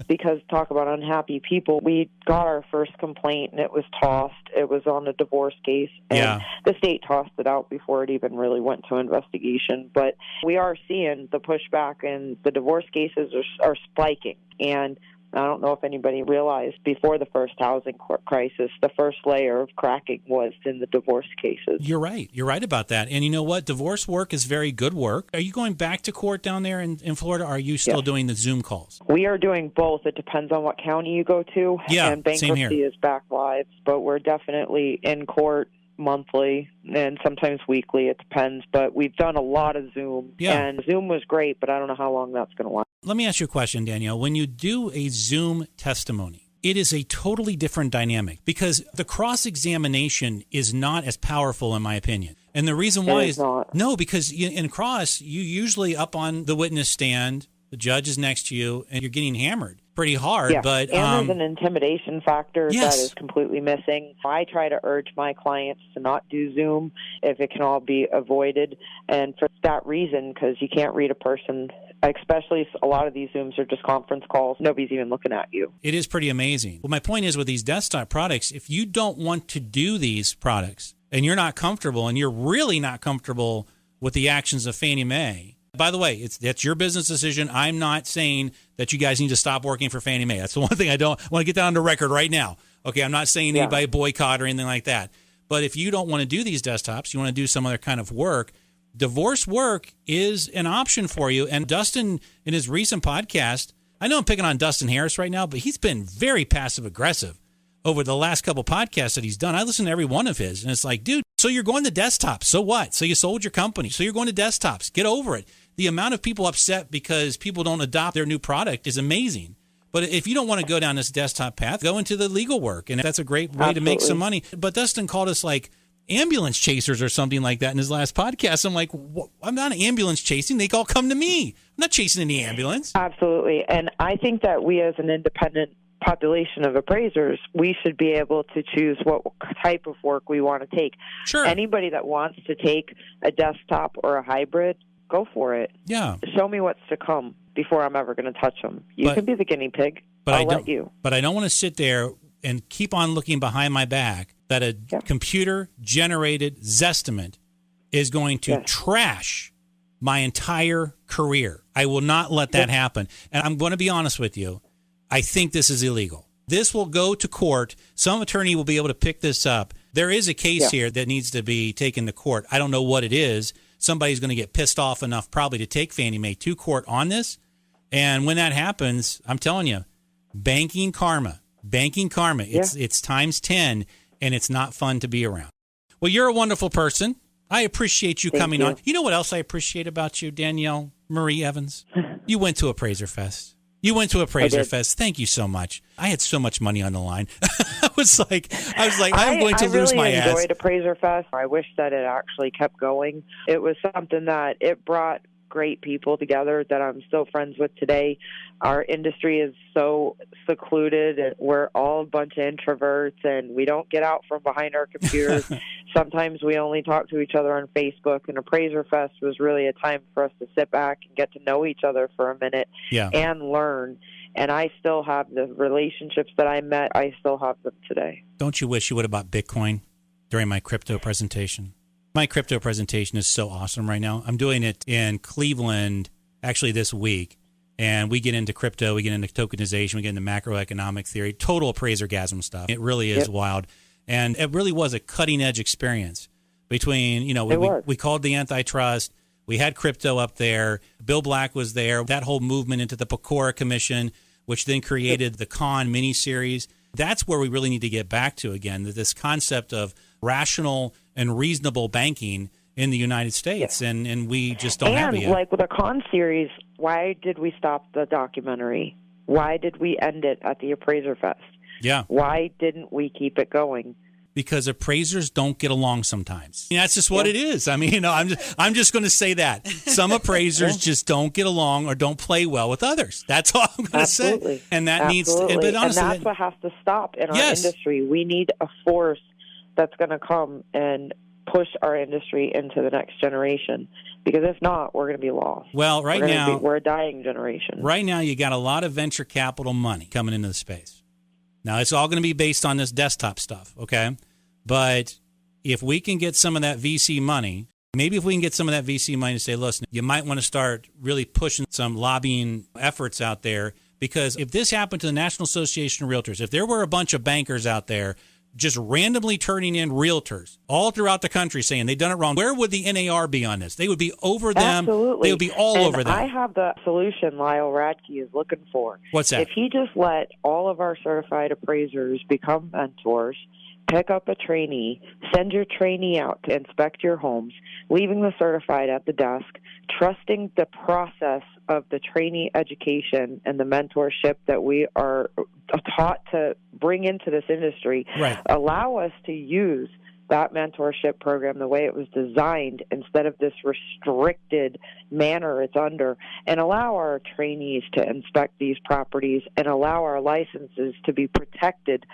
because talk about unhappy people. We got our first complaint, and it was tossed. It was on a divorce case, and the state tossed it out before it even really went to investigation. But we are seeing the pushback, and the divorce cases are spiking. And I don't know if anybody realized before the first housing crisis, the first layer of cracking was in the divorce cases. You're right. You're right about that. And you know what? Divorce work is very good work. Are you going back to court down there in Florida? Or are you still doing the Zoom calls? We are doing both. It depends on what county you go to. Yeah, and bankruptcy is back live, but we're definitely in court monthly and sometimes weekly. It depends, but we've done a lot of Zoom, and Zoom was great, but I don't know how long that's going to last. Let me ask you a question, Danielle. When you do a Zoom testimony, it is a totally different dynamic because the cross-examination is not as powerful, in my opinion. And the reason why is not. No, because in cross, you usually up on the witness stand, the judge is next to you, and you're getting hammered pretty hard. Yeah. But and there's an intimidation factor that is completely missing. I try to urge my clients to not do Zoom if it can all be avoided. And for that reason, because you can't read a person, especially a lot of these Zooms are just conference calls. Nobody's even looking at you. It is pretty amazing. Well, my point is with these desktop products, if you don't want to do these products and you're not comfortable and you're really not comfortable with the actions of Fannie Mae, by the way, that's your business decision. I'm not saying that you guys need to stop working for Fannie Mae. That's the one thing I don't want to get that on the record right now. Okay, I'm not saying anybody boycott or anything like that. But if you don't want to do these desktops, you want to do some other kind of work, divorce work is an option for you. And Dustin, in his recent podcast, I know I'm picking on Dustin Harris right now, but he's been very passive-aggressive over the last couple podcasts that he's done. I listen to every one of his, and it's like, dude, so you're going to desktops. So what? So you sold your company. So you're going to desktops. Get over it. The amount of people upset because people don't adopt their new product is amazing. But if you don't want to go down this desktop path, go into the legal work, and that's a great way to make some money. But Dustin called us like ambulance chasers or something like that in his last podcast. I'm like, I'm not ambulance chasing. They all come to me. I'm not chasing any ambulance. Absolutely. And I think that we as an independent population of appraisers, we should be able to choose what type of work we want to take. Sure. Anybody that wants to take a desktop or a hybrid, go for it. Yeah. Show me what's to come. before I'm ever going to touch them. You can be the guinea pig. But I'll let you. But I don't want to sit there and keep on looking behind my back that a computer-generated Zestimate is going to trash my entire career. I will not let that happen. And I'm going to be honest with you. I think this is illegal. This will go to court. Some attorney will be able to pick this up. There is a case here that needs to be taken to court. I don't know what it is. Somebody's going to get pissed off enough probably to take Fannie Mae to court on this. And when that happens, I'm telling you, banking karma. It's times 10, and it's not fun to be around. Well, you're a wonderful person. I appreciate you coming on. You know what else I appreciate about you, Danielle Marie Evens? You went to Appraiser Fest. Appraiser Fest. Thank you so much. I had so much money on the line. I was like, I'm going to lose my ass. I really enjoyed Appraiser Fest. I wish that it actually kept going. It was something that it brought great people together that I'm still friends with today. Our industry is so secluded, and we're all a bunch of introverts, and we don't get out from behind our computers. Sometimes we only talk to each other on Facebook, and Appraiser Fest was really a time for us to sit back and get to know each other for a minute and learn. And I still have the relationships that I met. I still have them today. Don't you wish you would have bought Bitcoin during my crypto presentation? My crypto presentation is so awesome right now. I'm doing it in Cleveland actually this week, and we get into crypto, we get into tokenization, we get into macroeconomic theory, total appraiser-gasm stuff. It really is wild, and it really was a cutting-edge experience between, we called the antitrust, we had crypto up there, Bill Black was there, that whole movement into the Pecora Commission, which then created the Con miniseries. That's where we really need to get back to again, this concept of rational and reasonable banking in the United States, and we just don't have it yet. Like with the Con series, why did we stop the documentary? Why did we end it at the Appraiser Fest? Yeah. Why didn't we keep it going? Because appraisers don't get along sometimes. That's just what it is. I mean, I'm just going to say that. Some appraisers just don't get along or don't play well with others. That's all I'm going to say. And that needs to, but honestly, and that's what has to stop in our industry. We need a force that's going to come and push our industry into the next generation, because if not, we're going to be lost. Well, we're a dying generation. Right now, you got a lot of venture capital money coming into the space. Now, it's all going to be based on this desktop stuff, okay? But if we can get some of that VC money, maybe if we can get some of that VC money to say, listen, you might want to start really pushing some lobbying efforts out there, because if this happened to the National Association of Realtors, if there were a bunch of bankers out there just randomly turning in realtors all throughout the country saying they've done it wrong, where would the NAR be on this? They would be over them. Absolutely. They would be all over them. I have the solution Lyle Radke is looking for. What's that? If he just let all of our certified appraisers become mentors, pick up a trainee, send your trainee out to inspect your homes, leaving the certified at the desk, trusting the process of the trainee education and the mentorship that we are taught to bring into this industry, allow us to use that mentorship program the way it was designed instead of this restricted manner it's under, and allow our trainees to inspect these properties and allow our licenses to be protected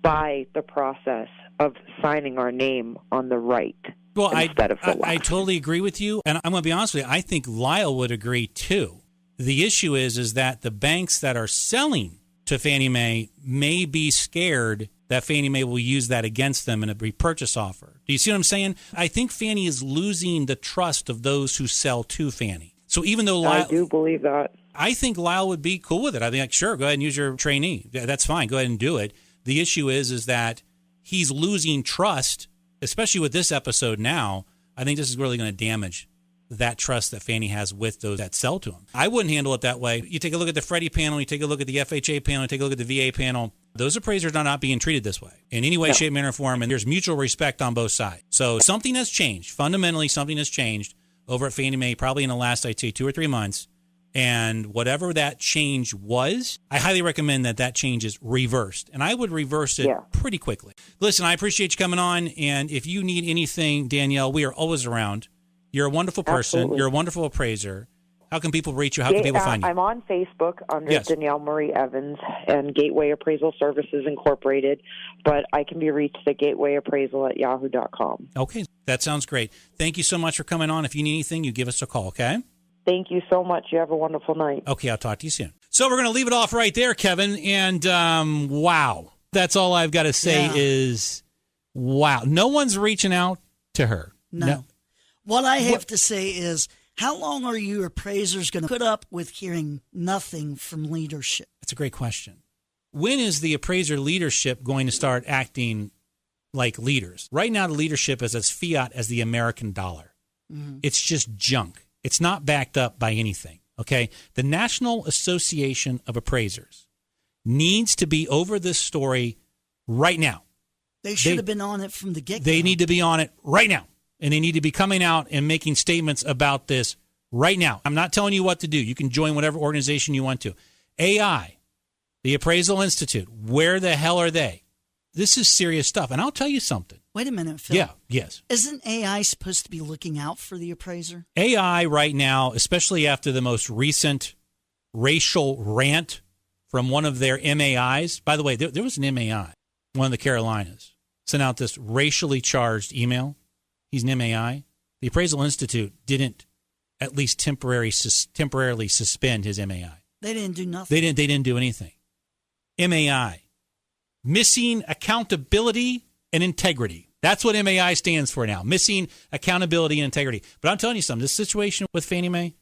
by the process of signing our name on the right. Well, I totally agree with you, and I'm going to be honest with you. I think Lyle would agree too. The issue is that the banks that are selling to Fannie Mae may be scared that Fannie Mae will use that against them in a repurchase offer. Do you see what I'm saying? I think Fannie is losing the trust of those who sell to Fannie. So even though Lyle, I do believe that. I think Lyle would be cool with it. I think, sure, go ahead and use your trainee. That's fine. Go ahead and do it. The issue is that he's losing trust, especially with this episode now. I think this is really going to damage that trust that Fannie has with those that sell to them. I wouldn't handle it that way. You take a look at the Freddie panel, you take a look at the FHA panel, you take a look at the VA panel. Those appraisers are not being treated this way in any way, shape, manner, or form, and there's mutual respect on both sides. So something has changed. Fundamentally, something has changed over at Fannie Mae probably in the last, I'd say, 2 or 3 months. And whatever that change was, I highly recommend that change is reversed. And I would reverse it pretty quickly. Listen, I appreciate you coming on. And if you need anything, Danielle, we are always around. You're a wonderful person. Absolutely. You're a wonderful appraiser. How can people reach you? How can people find you? I'm on Facebook under Danielle Marie Evens and Gateway Appraisal Services Incorporated, but I can be reached at gatewayappraisal@yahoo.com. Okay, that sounds great. Thank you so much for coming on. If you need anything, you give us a call, okay? Thank you so much. You have a wonderful night. Okay, I'll talk to you soon. So we're going to leave it off right there, Kevin. And wow, that's all I've got to say is wow. No one's reaching out to her. No. What I have to say is, how long are you appraisers going to put up with hearing nothing from leadership? That's a great question. When is the appraiser leadership going to start acting like leaders? Right now, the leadership is as fiat as the American dollar. Mm-hmm. It's just junk. It's not backed up by anything, okay? The National Association of Appraisers needs to be over this story right now. They should have been on it from the get-go. They need to be on it right now, and they need to be coming out and making statements about this right now. I'm not telling you what to do. You can join whatever organization you want to. AI, the Appraisal Institute, where the hell are they? This is serious stuff, and I'll tell you something. Wait a minute, Phil. Yeah, yes. Isn't AI supposed to be looking out for the appraiser? AI right now, especially after the most recent racial rant from one of their MAIs. By the way, there was an MAI, one of the Carolinas, sent out this racially charged email. He's an MAI. The Appraisal Institute didn't at least temporarily suspend his MAI. They didn't do nothing. They didn't do anything. MAI, missing accountability and integrity. That's what MAI stands for now, missing accountability and integrity. But I'm telling you something, this situation with Fannie Mae,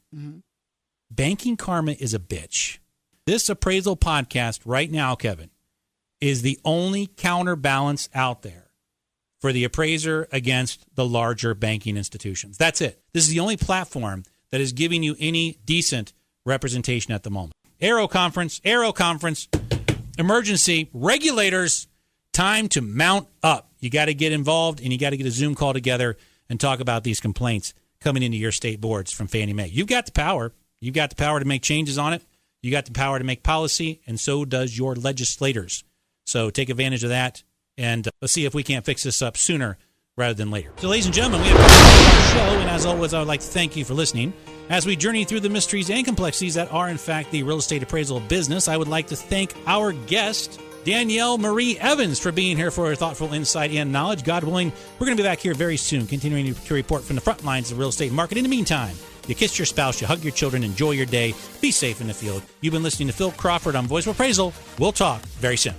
banking karma is a bitch. This appraisal podcast right now, Kevin, is the only counterbalance out there for the appraiser against the larger banking institutions. That's it. This is the only platform that is giving you any decent representation at the moment. Aero conference, emergency, regulators, time to mount up. You got to get involved, and you got to get a Zoom call together and talk about these complaints coming into your state boards from Fannie Mae. You've got the power. You've got the power to make changes on it. You got the power to make policy, and so does your legislators. So take advantage of that, and let's see if we can't fix this up sooner rather than later. So, ladies and gentlemen, we have come to our show, and as always, I would like to thank you for listening. As we journey through the mysteries and complexities that are, in fact, the real estate appraisal business, I would like to thank our guest, Danielle Marie Evens, for being here for her thoughtful insight and knowledge. God willing, we're going to be back here very soon, continuing to report from the front lines of the real estate market. In the meantime, you kiss your spouse, you hug your children, enjoy your day, be safe in the field. You've been listening to Phil Crawford on Voice of Appraisal. We'll talk very soon.